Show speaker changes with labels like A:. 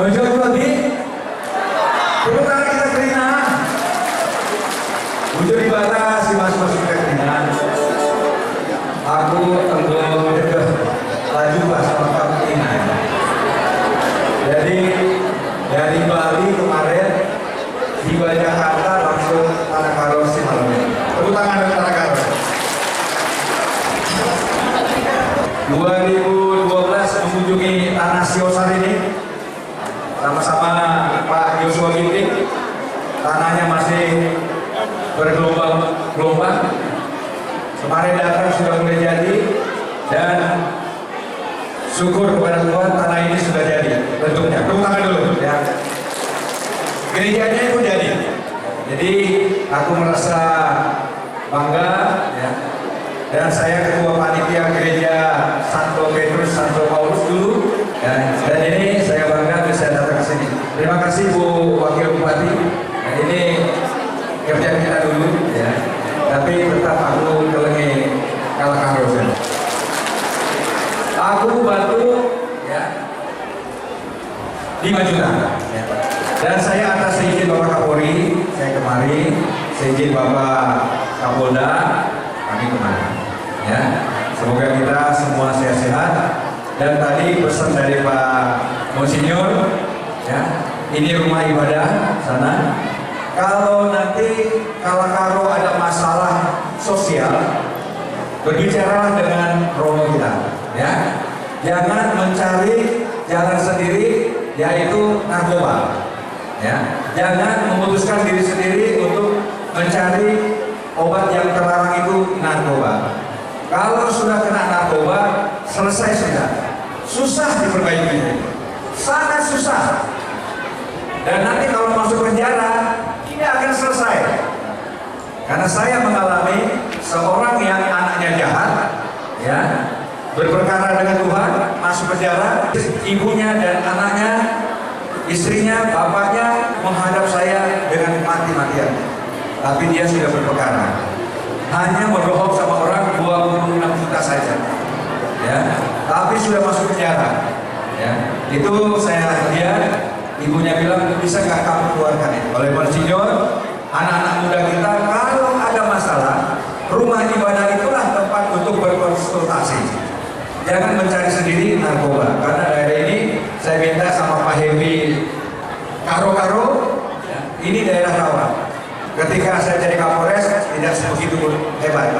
A: Jauh-jauh lagi. Tepuk tangan kita keringan. Bujur dibatasi masuk-masuk ke keringan. Aku tentu laju pas sama kamu ini. Jadi dari Bali kemarin tiba Jakarta langsung Tanah Karo si malam ini. Tepuk tangan untuk Tanah Karo. 2012 mengunjungi Tanah Siosar ini sama-sama Pak Joshua Ginting. Tanahnya masih bergelombang-gelombang. Kemarin datang sudah mulai jadi dan syukur kepada Tuhan tanah ini sudah jadi bentuknya. Tepuk tangan dulu ya. Gerejanya itu jadi. Jadi aku merasa bangga ya. Dan saya ketua panitia gereja Santo Petrus Santo Paulus dulu ya. Dan ini saya bangga bisa datang ke sini. Terima kasih Bu Wakil Bupati. Nah, ini kerja kita dulu ya. Tapi tetap aku kelengi kalah karo. Aku bantu ya 5 juta ya. Dan saya atas izin Bapak Kapolri saya kemari, izin Bapak Kapolda kami kemari ya. Semoga kita semua sehat-sehat. Dan tadi pesan dari Pak Monsinyur ya, ini rumah ibadah sana. Kalau nanti kalau ada masalah sosial, berbicaralah dengan romo kita, ya. Jangan mencari jalan sendiri, yaitu narkoba, ya. Jangan memutuskan diri sendiri untuk mencari obat yang terlarang itu narkoba. Kalau sudah kena narkoba, selesai sudah. Susah diperbaiki, sangat susah. Dan nanti kalau masuk penjara, tidak akan selesai. Karena saya mengalami seorang yang anaknya jahat, ya, berperkara dengan Tuhan, masuk penjara, ibunya dan anaknya, istrinya, bapaknya menghadap saya dengan mati-matian. Tapi dia sudah berperkara. Hanya berbohong sama orang 26 juta saja, ya. Tapi sudah masuk penjara, ya. Itu saya lihat. Ibunya bilang, bisa nggak kamu keluarkan itu? Oleh Monsinyur, anak-anak muda kita kalau ada masalah, rumah ibadah itulah tempat untuk berkonsultasi. Jangan mencari sendiri narkoba. Karena daerah ini saya minta sama Pak Hebi Karo-Karo, ya, ini daerah rawan. Ketika saya jadi Kapolres tidak sebegitu hebat.